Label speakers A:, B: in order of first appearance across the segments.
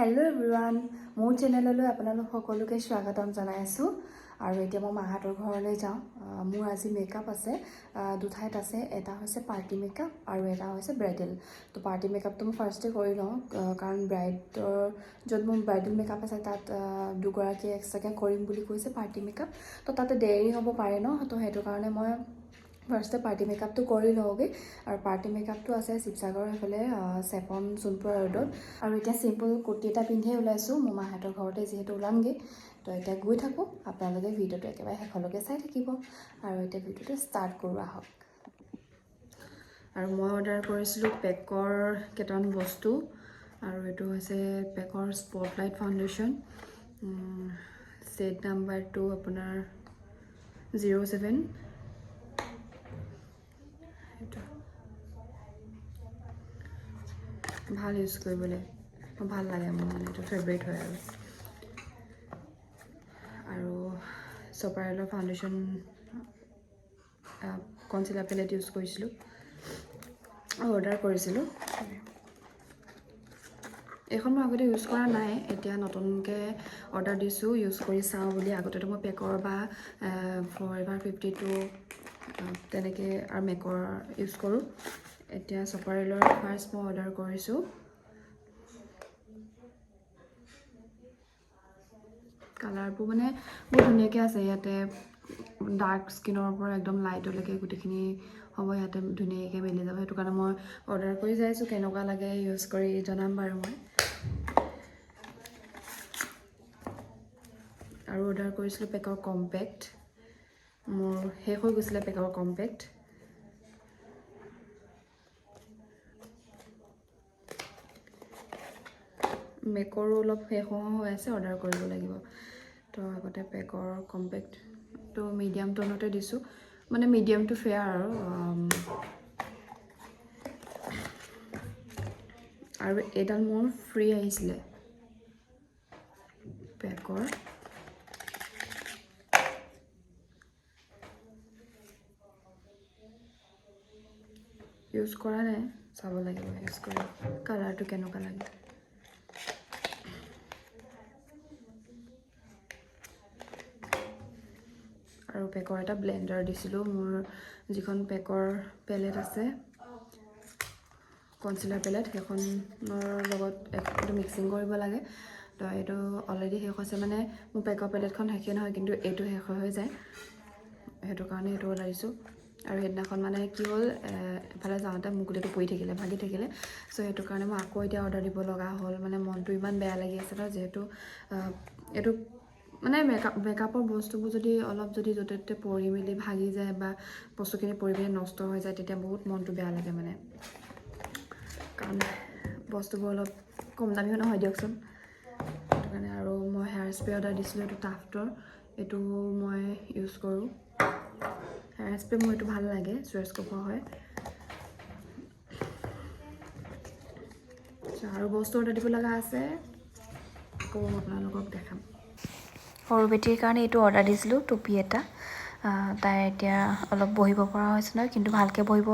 A: Hello' everyone, মোৰ চেনেললৈ আপোনালোক সকলোকে স্বাগতম জনাই আছোঁ। আৰু এতিয়া মই মাহঁতৰ ঘৰলৈ যাওঁ। মোৰ আজি মেকআপ আছে, দুঠাইত আছে। এটা হৈছে পাৰ্টি মেকআপ আৰু এটা হৈছে ব্ৰাইডেল। তো পাৰ্টি মেকআপটো মই ফাৰ্ষ্টে কৰি লওঁ, কাৰণ ব্ৰাইডৰ য'ত মোৰ ব্ৰাইডেল মেকআপ আছে তাত দুগৰাকীয়ে এক্সট্ৰাকৈ কৰিম বুলি কৈছে পাৰ্টি মেকআপ। তো তাতে দেৰি হ'ব পাৰে ন, তো সেইটো কাৰণে মই ফাৰ্ষ্টে পাৰ্টি মেকআপটো কৰি লওঁগৈ। আৰু পাৰ্টি মেকআপটো আছে শিৱসাগৰৰ সেইফালে চেপন সোণপোৱা ৰোডত। আৰু এতিয়া চিম্পল কুৰ্তি এটা পিন্ধিয়ে ওলাইছোঁ, মোৰ মাহঁতৰ ঘৰতে যিহেতু ওলামগৈ। তো এতিয়া গৈ থাকোঁ, আপোনালোকে ভিডিঅ'টো একেবাৰে শেষলৈকে চাই থাকিব। আৰু এতিয়া ভিডিঅ'টো ষ্টাৰ্ট কৰোঁ আহক। আৰু মই অৰ্ডাৰ কৰিছিলোঁ পেকৰ কেইটামান বস্তু। আৰু এইটো হৈছে পেকৰ স্পটলাইট ফাউণ্ডেশ্যন, ছেট নাম্বাৰটো আপোনাৰ 07। ভাল ইউজ কৰিবলৈ, ভাল লাগে মোৰ, মানে এইটো ফেভৰেট হয়। আৰু চপাৰেলৰ ফাউণ্ডেশ্যন কনচিলাৰ পেলেট ইউজ কৰিছিলোঁ, অৰ্ডাৰ কৰিছিলোঁ। এইখন মই আগতে ইউজ কৰা নাই, এতিয়া নতুনকৈ অৰ্ডাৰ দিছোঁ ইউজ কৰি চাওঁ বুলি। আগতেতো মই পেকৰ বা ফৰএভাৰ 52 তেনেকৈ আৰু মেকৰ ইউজ কৰোঁ। এতিয়া চপাৰেলৰ ফাৰ্ষ্ট মই অৰ্ডাৰ কৰিছোঁ। কালাৰবোৰ মানে বহুত ধুনীয়াকৈ আছে। ইয়াতে ডাৰ্ক স্কিনৰ পৰা একদম লাইটলৈকে গোটেইখিনি হ'ব, ইয়াতে ধুনীয়াকৈ মিলি যাব। সেইটো কাৰণে মই অৰ্ডাৰ কৰি যাইছোঁ। কেনেকুৱা লাগে ইউজ কৰি জনাম বাৰু মই। আৰু অৰ্ডাৰ কৰিছিলোঁ পেকৰ কম্পেক্ট, মোৰ শেষ হৈ গৈছিলে পেকৰ কম্পেক্ট। মেকৰো অলপ শেষ হৈ আছে, অৰ্ডাৰ কৰিব লাগিব। তো আগতে পেকৰ কম্পেক্টটো মিডিয়াম টনতে দিছোঁ, মানে মিডিয়াম টু ফেয়াৰ আৰু এইডাল মোৰ ফ্ৰী আহিছিলে পেকৰ। ইউজ কৰা নাই, চাব লাগিব ইউজ কৰি কালাৰটো কেনেকুৱা লাগে। আৰু পেকৰ এটা ব্লেণ্ডাৰ দিছিলোঁ, মোৰ যিখন পেকৰ পেলেট আছে কনচিলাৰ পেলেট, সেইখনৰ লগত এইটো মিক্সিং কৰিব লাগে। তো এইটো অলৰেডি শেষ হৈছে, মানে মোৰ পেকৰ পেলেটখন শেষেই নহয়, কিন্তু এইটো শেষ হৈ যায়। সেইটো কাৰণে এইটো অৰ্ডাৰ দিছোঁ। আৰু সেইদিনাখন মানে কি হ'ল, এফালে যাওঁতে মোৰ গোটেইটো পৰি থাকিলে, ভাগি থাকিলে। চ' সেইটো কাৰণে মই আকৌ এতিয়া অৰ্ডাৰ দিব লগা হ'ল। মানে মনটো ইমান বেয়া লাগি আছে ন, যিহেতু এইটো মানে মেকআপৰ বস্তুবোৰ যদি অলপ যদি য'তে ত'তে পৰি মেলি ভাগি যায় বা বস্তুখিনি পৰি মেলি নষ্ট হৈ যায়, তেতিয়া বহুত মনটো বেয়া লাগে মানে। কাৰণ বস্তুবোৰ অলপ কম দামীও নহয় দিয়কচোন। সেইটো কাৰণে। আৰু মই হেয়াৰ স্প্ৰে অৰ্ডাৰ দিছিলোঁ, এইটো টাফ্টৰ, এইটো মই ইউজ কৰোঁ। হেয়াৰ স্প্ৰে মোৰ এইটো ভাল লাগে, চুৱেছকোপৰ হয়। আৰু বস্তু অৰ্ডাৰ দিব লগা আছে, আকৌ আপোনালোকক দেখাম। সৰু বেটীৰ কাৰণে এইটো অৰ্ডাৰ দিছিলোঁ, টুপি এটা। তাই এতিয়া অলপ বহিব পৰা হৈছে নহয়, কিন্তু ভালকৈ বহিব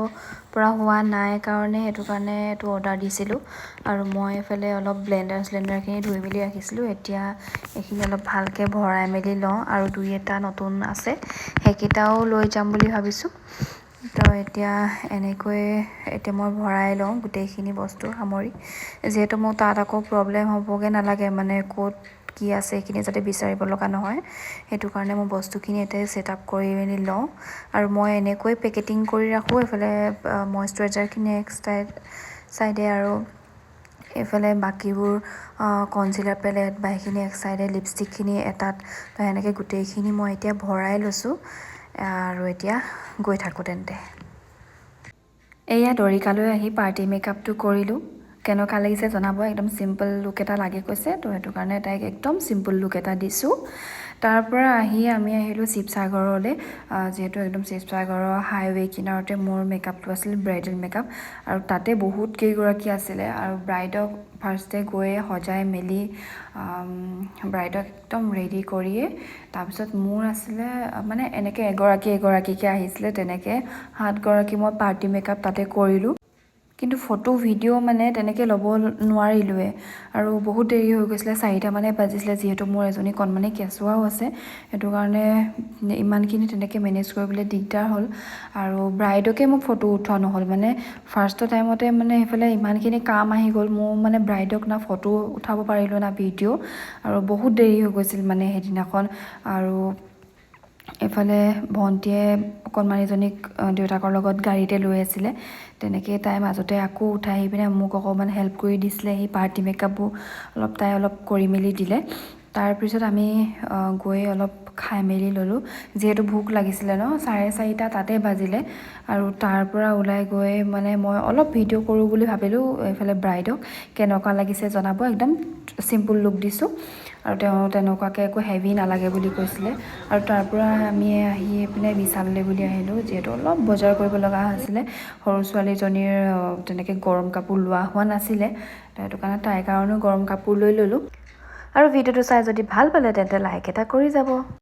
A: পৰা হোৱা নাই কাৰণে সেইটো কাৰণে এইটো অৰ্ডাৰ দিছিলোঁ। আৰু মই এইফালে অলপ ব্লেণ্ডাৰখিনি ধুই মেলি ৰাখিছিলোঁ। এতিয়া এইখিনি অলপ ভালকৈ ভৰাই মেলি লওঁ, আৰু দুই এটা নতুন আছে, সেইকেইটাও লৈ যাম বুলি ভাবিছোঁ। তো এতিয়া এনেকৈ এতিয়া মই ভৰাই লওঁ গোটেইখিনি বস্তু সামৰি, যিহেতু মোৰ তাত আকৌ প্ৰব্লেম হ'বগৈ নালাগে, মানে ক'ত কি আছে এইখিনি যাতে বিচাৰিব লগা নহয়। সেইটো কাৰণে মই বস্তুখিনি এতিয়া ছেট আপ কৰি মেলি লওঁ। আৰু মই এনেকৈ পেকেটিং কৰি ৰাখোঁ, এইফালে মইশ্চাৰাইজাৰখিনি এক চাইডে, আৰু এইফালে বাকীবোৰ কনচিলাৰ পেলেট বা সেইখিনি এক চাইডে, লিপষ্টিকখিনি এটাত। তো সেনেকৈ গোটেইখিনি মই এতিয়া ভৰাই লৈছোঁ। আৰু এতিয়া গৈ থাকোঁ তেন্তে। এয়া দৰিকালৈ আহি পাৰ্টি মেকআপটো কৰিলোঁ। কেনেকুৱা লাগিছে জনাব। একদম চিম্পল লুক এটা লাগে কৈছে, তো সেইটো কাৰণে তাইক একদম চিম্পল লুক এটা দিছোঁ। তাৰ পৰা আহি আমি আহিলোঁ শিৱসাগৰলৈ, যিহেতু একদম শিৱসাগৰৰ হাইৱে কিনাৰতে মোৰ মেকআপটো আছিল, ব্ৰাইডেল মেকআপ। আৰু তাতে বহুত কেইগৰাকী আছিলে, আৰু ব্ৰাইডক ফাৰ্ষ্টে গৈ সজাই মেলি ব্ৰাইডক একদম ৰেডি কৰিয়ে, তাৰপিছত মোৰ আছিলে মানে এনেকৈ এগৰাকীকৈ আহিছিলে, তেনেকৈ 7গৰাকী মই পাৰ্টি মেকআপ তাতে কৰিলোঁ। কিন্তু ফটো ভিডিঅ' মানে তেনেকৈ ল'ব নোৱাৰিলোৱে আৰু বহুত দেৰি হৈ গৈছিলে 4টা মানে বাজিছিলে যিহেতু মোৰ এজনী কণমানি কেঁচুৱাও আছে সেইটো কাৰণে ইমানখিনি তেনেকৈ মেনেজ কৰিবলৈ দিগদাৰ হ'ল আৰু ব্ৰাইডকে মোক ফটো উঠোৱা নহ'ল মানে ফাৰ্ষ্ট টাইমতে মানে সেইফালে ইমানখিনি কাম আহি গ'ল মোৰ মানে ব্ৰাইডক না ফটো উঠাব পাৰিলোঁ না ভিডিঅ' আৰু বহুত দেৰি হৈ গৈছিল মানে সেইদিনাখন আৰু এফালে ভণ্টিয়ে অকণমানিজনীক দেউতাকৰ লগত গাড়ীতে লৈ আছিলে তেনেকৈ তাই মাজতে আকৌ উঠাই আহি পিনে মোক অকণমান হেল্প কৰি দিছিলে সেই পাৰ্টি মেকআপবোৰ তাই অলপ কৰি মেলি দিলে তাৰপিছত আমি গৈ অলপ খাই মেলি ল'লোঁ যিহেতু ভোক লাগিছিলে ন 4:30 তাতে বাজিলে আৰু তাৰ পৰা ওলাই গৈ মানে মই অলপ ভিডিঅ' কৰোঁ বুলি ভাবিলোঁ এইফালে ব্ৰাইডক কেনেকুৱা লাগিছে জনাব একদম চিম্পুল লুক দিছোঁ আৰু তেওঁ তেনেকুৱাকৈ একো হেভি নালাগে বুলি কৈছিলে আৰু তাৰ পৰা আমি আহি পিনে বিশাললৈ বুলি আহিলোঁ যিহেতু অলপ বজাৰ কৰিব লগা হৈছিলে সৰু ছোৱালীজনীৰ তেনেকৈ গৰম কাপোৰ লোৱা হোৱা নাছিলে সেইটো কাৰণে তাইৰ কাৰণেও গৰম কাপোৰ লৈ ল'লোঁ আৰু ভিডিঅ'টো চাই যদি ভাল পালে তেন্তে লাইক এটা কৰি যাব